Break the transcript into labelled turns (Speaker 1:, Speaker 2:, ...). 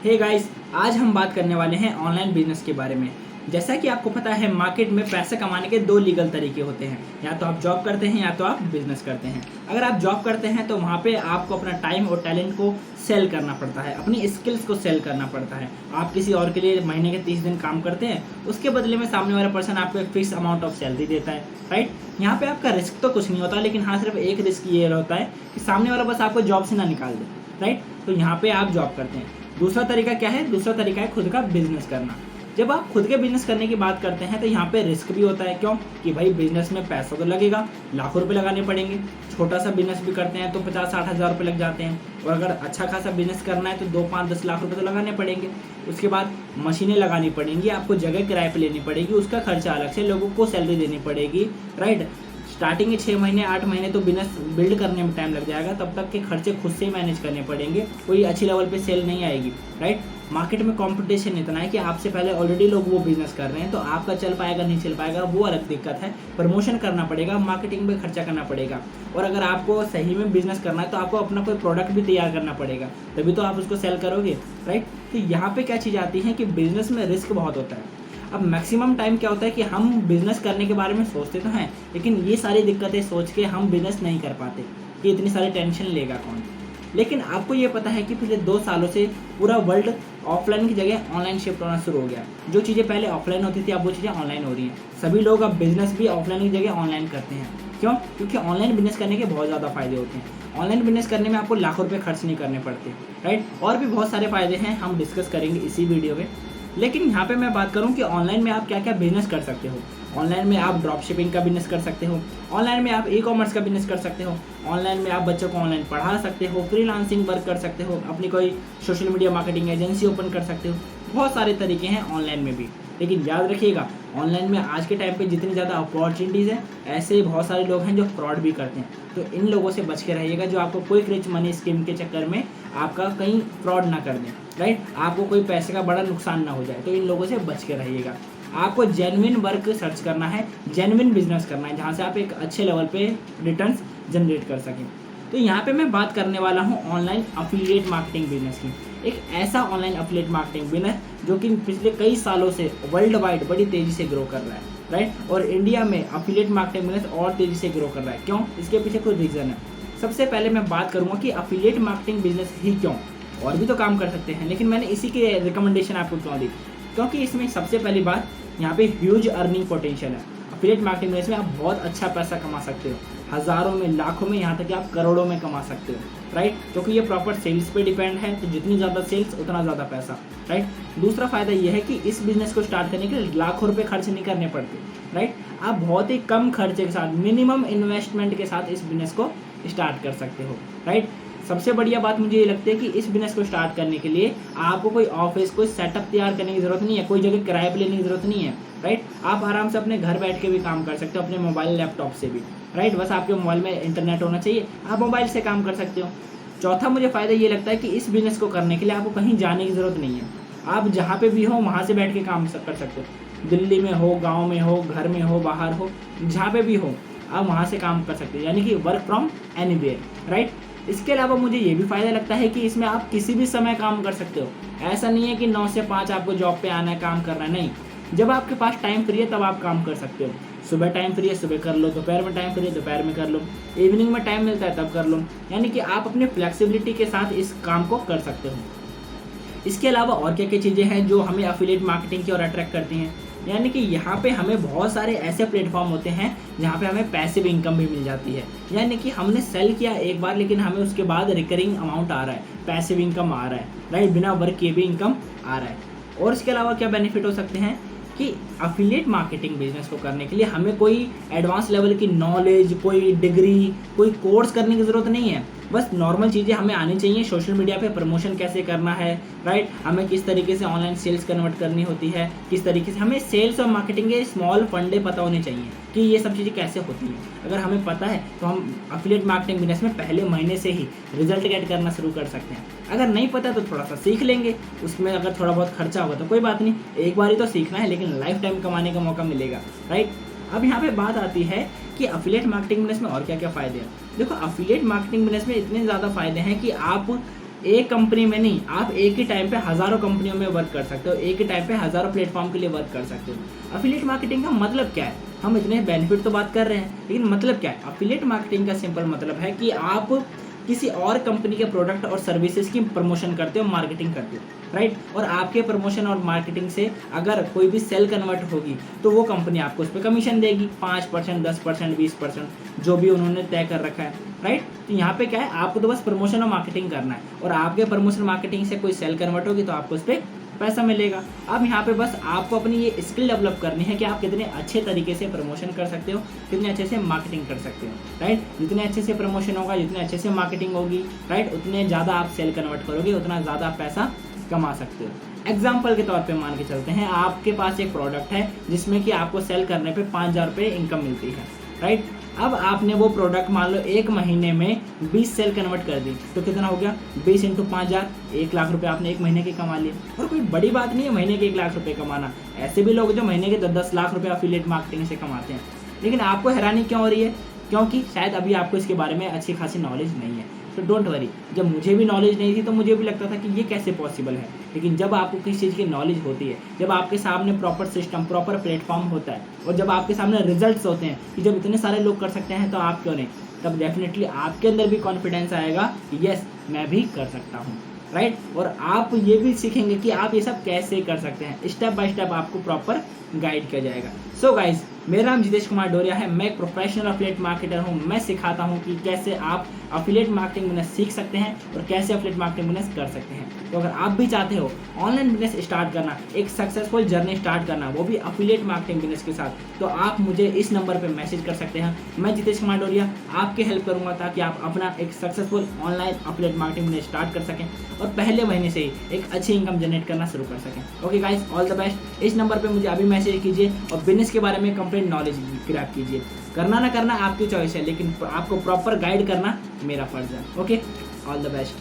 Speaker 1: Hey guys, आज हम बात करने वाले हैं ऑनलाइन बिजनेस के बारे में। जैसा कि आपको पता है, मार्केट में पैसे कमाने के दो लीगल तरीके होते हैं, या तो आप जॉब करते हैं या तो आप बिजनेस करते हैं। अगर आप जॉब करते हैं तो वहाँ पे आपको अपना टाइम और टैलेंट को सेल करना पड़ता है, अपनी स्किल्स को सेल करना पड़ता है। आप किसी और के लिए महीने के 30 दिन काम करते हैं, उसके बदले में सामने वाला पर्सन आपको एक फिक्स अमाउंट ऑफ सैलरी देता है, राइट। यहाँ पे आपका रिस्क तो कुछ नहीं होता, लेकिन हाँ सिर्फ एक रिस्क ये होता है कि सामने वाला बस आपको जॉब से ना निकाल दे, राइट। तो यहाँ पे आप जॉब करते हैं। दूसरा तरीका क्या है? दूसरा तरीका है खुद का बिजनेस करना। जब आप खुद के बिजनेस करने की बात करते हैं तो यहाँ पे रिस्क भी होता है। क्यों? कि भाई बिजनेस में पैसा तो लगेगा, लाखों रुपए लगाने पड़ेंगे। छोटा सा बिजनेस भी करते हैं तो 50-60 हज़ार रुपये लग जाते हैं, और अगर अच्छा खासा बिजनेस करना है तो 2-5-10 लाख रुपए तो लगाने पड़ेंगे। उसके बाद मशीनें लगानी पड़ेंगी, आपको जगह किराए पे लेनी पड़ेगी, उसका खर्चा अलग से, लोगों को सैलरी देनी पड़ेगी, राइट। स्टार्टिंग के 6 महीने 8 महीने तो बिजनेस बिल्ड करने में टाइम लग जाएगा, तब तक के खर्चे खुद से ही मैनेज करने पड़ेंगे, कोई अच्छी लेवल पे सेल नहीं आएगी, राइट। मार्केट में कंपटीशन इतना है कि आपसे पहले ऑलरेडी लोग वो बिजनेस कर रहे हैं, तो आपका चल पाएगा नहीं चल पाएगा वो अलग दिक्कत है। प्रमोशन करना पड़ेगा, मार्केटिंग में खर्चा करना पड़ेगा, और अगर आपको सही में बिजनेस करना है तो आपको अपना कोई प्रोडक्ट भी तैयार करना पड़ेगा, तभी तो आप उसको सेल करोगे, राइट। तो यहाँ पे क्या चीज़ आती है कि बिजनेस में रिस्क बहुत होता है। अब मैक्सिमम टाइम क्या होता है कि हम बिजनेस करने के बारे में सोचते तो हैं, लेकिन ये सारी दिक्कतें सोच के हम बिजनेस नहीं कर पाते कि इतनी सारी टेंशन लेगा कौन। लेकिन आपको ये पता है कि पिछले 2 सालों से पूरा वर्ल्ड ऑफलाइन की जगह ऑनलाइन शिफ्ट होना शुरू हो गया। जो चीज़ें पहले ऑफलाइन होती थी अब वो चीज़ें ऑनलाइन हो रही हैं। सभी लोग अब बिजनेस भी ऑफलाइन की जगह ऑनलाइन करते हैं। क्यों? क्योंकि ऑनलाइन बिजनेस करने के बहुत ज़्यादा फायदे होते हैं। ऑनलाइन बिजनेस करने में आपको लाखों रुपये खर्च नहीं करने पड़ते, राइट। और भी बहुत सारे फायदे हैं, हम डिस्कस करेंगे इसी वीडियो में। लेकिन यहाँ पे मैं बात करूँ कि ऑनलाइन में आप क्या क्या बिजनेस कर सकते हो। ऑनलाइन में आप ड्रॉप शिपिंग का बिजनेस कर सकते हो, ऑनलाइन में आप ई-कॉमर्स का बिजनेस कर सकते हो, ऑनलाइन में आप बच्चों को ऑनलाइन पढ़ा सकते हो, फ्रीलांसिंग वर्क कर सकते हो, अपनी कोई social media marketing agency open कर सकते हो। बहुत सारे तरीके हैं ऑनलाइन में भी। लेकिन याद रखिएगा, ऑनलाइन में आज के टाइम पे जितनी ज़्यादा अपॉर्चुनिटीज़ हैं, ऐसे बहुत सारे लोग हैं जो फ्रॉड भी करते हैं। तो इन लोगों से बच के रहिएगा, जो आपको क्विक रिच मनी स्कीम के चक्कर में आपका कहीं फ्रॉड ना कर दें, राइट। आपको कोई पैसे का बड़ा नुकसान ना हो जाए, तो इन लोगों से बच के रहिएगा। आपको जेन्युइन वर्क सर्च करना है, जेन्युइन बिजनेस करना है, जहाँ से आप एक अच्छे लेवल पे रिटर्न्स जनरेट कर सकें। तो यहाँ पे मैं बात करने वाला हूँ ऑनलाइन अफिलिएट मार्केटिंग बिजनेस की। एक ऐसा ऑनलाइन अफिलिएट मार्केटिंग बिजनेस जो कि पिछले कई सालों से वर्ल्ड वाइड बड़ी तेज़ी से ग्रो कर रहा है, राइट। और इंडिया में अफिलिएट मार्केटिंग बिजनेस और तेज़ी से ग्रो कर रहा है। क्यों? इसके पीछे कोई रीज़न है। सबसे पहले मैं बात करूँगा कि अफिलिएट मार्केटिंग बिजनेस ही क्यों, और भी तो काम कर सकते हैं, लेकिन मैंने इसी की रिकमेंडेशन आपको क्यों दी? क्योंकि इसमें सबसे पहली बात, यहाँ पे ह्यूज अर्निंग पोटेंशियल है। अफिलिएट मार्केटिंग बिजनेस में आप बहुत अच्छा पैसा कमा सकते हो, हज़ारों में, लाखों में, यहाँ तक कि आप करोड़ों में कमा सकते हो, राइट। क्योंकि ये प्रॉपर सेल्स पे डिपेंड है, तो जितनी ज़्यादा सेल्स उतना ज़्यादा पैसा, राइट। दूसरा फ़ायदा ये है कि इस बिज़नेस को स्टार्ट करने के लिए लाखों रुपए खर्च नहीं करने पड़ते, राइट। आप बहुत ही कम खर्चे के साथ, मिनिमम इन्वेस्टमेंट के साथ इस बिज़नेस को स्टार्ट कर सकते हो, राइट। सबसे बढ़िया बात मुझे ये लगती है कि इस बिज़नेस को स्टार्ट करने के लिए आपको कोई ऑफिस, कोई सेटअप तैयार करने की ज़रूरत नहीं है, कोई जगह किराए पे लेने की ज़रूरत नहीं है, राइट। आप आराम से अपने घर बैठ के भी काम कर सकते हो, अपने मोबाइल लैपटॉप से भी, राइट। बस आपके मोबाइल में इंटरनेट होना चाहिए, आप मोबाइल से काम कर सकते हो। चौथा मुझे फ़ायदा ये लगता है कि इस बिज़नेस को करने के लिए आपको कहीं जाने की ज़रूरत नहीं है। आप जहाँ पे भी हो वहाँ से बैठ के काम कर सकते हो। दिल्ली में हो, गाँव में हो, घर में हो, बाहर हो, जहाँ पे भी हो आप वहाँ से काम कर सकते हो, यानी कि वर्क फ्रॉम एनीवेयर, राइट। इसके अलावा मुझे ये भी फ़ायदा लगता है कि इसमें आप किसी भी समय काम कर सकते हो। ऐसा नहीं है कि 9 से 5 आपको जॉब पे आना है, काम करना है, नहीं। जब आपके पास टाइम फ्री है तब आप काम कर सकते हो। सुबह टाइम फ्री है, सुबह कर लो, दोपहर में टाइम फ्री है, दोपहर में कर लो, इवनिंग में टाइम मिलता है तब कर लो। यानी कि आप अपनी फ्लेक्सिबिलिटी के साथ इस काम को कर सकते हो। इसके अलावा और क्या क्या चीज़ें हैं जो हमें अफिलिएट मार्केटिंग की ओर अट्रैक्ट करती हैं? यानी कि यहाँ पे हमें बहुत सारे ऐसे प्लेटफॉर्म होते हैं जहाँ पे हमें पैसिव इनकम भी मिल जाती है। यानी कि हमने सेल किया एक बार, लेकिन हमें उसके बाद रिकरिंग अमाउंट आ रहा है, पैसिव इनकम आ रहा है, राइट। बिना वर्क किए भी इनकम आ रहा है। और इसके अलावा क्या बेनिफिट हो सकते हैं कि अफिलिएट मार्केटिंग बिजनेस को करने के लिए हमें कोई एडवांस लेवल की नॉलेज, कोई डिग्री, कोई कोर्स करने की ज़रूरत नहीं है। बस नॉर्मल चीज़ें हमें आनी चाहिए। सोशल मीडिया पे प्रमोशन कैसे करना है, राइट। हमें किस तरीके से ऑनलाइन सेल्स कन्वर्ट करनी होती है, किस तरीके से हमें सेल्स और मार्केटिंग के स्मॉल फंडे पता होने चाहिए कि ये सब चीज़ें कैसे होती हैं। अगर हमें पता है तो हम अफिलिएट मार्केटिंग बिजनेस में पहले महीने से ही रिजल्ट गेट करना शुरू कर सकते हैं। अगर नहीं पता तो थोड़ा सा सीख लेंगे, उसमें अगर थोड़ा बहुत खर्चा होगा तो कोई बात नहीं, एक बार ही तो सीखना है, लेकिन लाइफ टाइम कमाने का मौका मिलेगा, राइट। अब यहाँ पे बात आती है कि अफिलिएट मार्केटिंग बिजनेस में और क्या क्या फ़ायदे हैं। देखो, अफिलिएट मार्केटिंग बिजनेस में इतने ज़्यादा फ़ायदे हैं कि आप एक कंपनी में नहीं, आप एक ही टाइम पे हज़ारों कंपनियों में वर्क कर सकते हो, एक ही टाइम पे हज़ारों प्लेटफॉर्म के लिए वर्क कर सकते हो। अफिलिएट मार्केटिंग का मतलब क्या है? हम इतने बेनिफिट तो बात कर रहे हैं, लेकिन मतलब क्या है? अफिलिएट मार्केटिंग का सिंपल मतलब है कि आप किसी और कंपनी के प्रोडक्ट और सर्विसेज की प्रमोशन करते हो, मार्केटिंग करते हो, राइट। और आपके प्रमोशन और मार्केटिंग से अगर कोई भी सेल कन्वर्ट होगी तो वो कंपनी आपको उस पर कमीशन देगी, 5%, 10%, 20%, जो भी उन्होंने तय कर रखा है, राइट। तो यहाँ पे क्या है, आपको तो बस प्रमोशन और मार्केटिंग करना है, और आपके प्रमोशन मार्केटिंग से कोई सेल कन्वर्ट होगी तो आपको उस पर पैसा मिलेगा। अब यहाँ पे बस आपको अपनी ये स्किल डेवलप करनी है कि आप कितने अच्छे तरीके से प्रमोशन कर सकते हो, कितने अच्छे से मार्केटिंग कर सकते हो, राइट। जितने अच्छे से प्रमोशन होगा, जितने अच्छे से मार्केटिंग होगी, राइट, उतने ज़्यादा आप सेल कन्वर्ट करोगे, उतना ज़्यादा पैसा कमा सकते हो। एग्जाम्पल के तौर पे मान के चलते हैं, आपके पास एक प्रोडक्ट है जिसमें कि आपको सेल करने पे 5,000 रुपये इनकम मिलती है, राइट। अब आपने वो प्रोडक्ट मान लो 1 महीने में 20 सेल कन्वर्ट कर दी, तो कितना हो गया? 20 × 5,000, 1 लाख रुपए आपने 1 महीने के कमा लिए। और कोई बड़ी बात नहीं है महीने के 1 लाख रुपए कमाना, ऐसे भी लोग जो महीने के 10-10 लाख रुपए अफिलिएट मार्केटिंग से कमाते हैं। लेकिन आपको हैरानी क्यों हो रही है? क्योंकि शायद अभी आपको इसके बारे में अच्छी खासी नॉलेज नहीं है। तो डोंट वरी, जब मुझे भी नॉलेज नहीं थी तो मुझे भी लगता था कि ये कैसे पॉसिबल है, लेकिन जब आपको किसी चीज़ की नॉलेज होती है, जब आपके सामने प्रॉपर सिस्टम, प्रॉपर प्लेटफॉर्म होता है, और जब आपके सामने रिजल्ट्स होते हैं कि जब इतने सारे लोग कर सकते हैं तो आप क्यों नहीं, तब डेफिनेटली आपके अंदर भी कॉन्फिडेंस आएगा कि यस मैं भी कर सकता हूँ, राइट। और आप ये भी सीखेंगे कि आप ये सब कैसे कर सकते हैं, स्टेप बाय स्टेप आपको प्रॉपर गाइड किया जाएगा। सो गाइज, मेरा नाम जितेश कुमार डोरिया है, मैं एक प्रोफेशनल अफिलिएट मार्केटर हूँ। मैं सिखाता हूँ कि कैसे आप अफिलिएट मार्केटिंग बिजनेस सीख सकते हैं और कैसे अफिलिएट मार्केटिंग बिजनेस कर सकते हैं। तो अगर आप भी चाहते हो ऑनलाइन बिजनेस स्टार्ट करना, एक सक्सेसफुल जर्नी स्टार्ट करना, वो भी अफिलिएट मार्केटिंग बिजनेस के साथ, तो आप मुझे इस नंबर पर मैसेज कर सकते हैं। मैं जितेश कुमार डोरिया आपकी हेल्प करूँगा ताकि आप अपना एक successful online affiliate marketing business start कर सकें और पहले महीने से ही एक अच्छी इनकम जनरेट करना शुरू कर सकें। Okay guys, all the best. इस नंबर पे मुझे अभी मैसेज कीजिए और बिजनेस के बारे में कंप्लीट नॉलेज ग्रैब कीजिए। करना ना करना आपकी चॉइस है, लेकिन आपको प्रॉपर गाइड करना मेरा फर्ज है। Okay, all the best.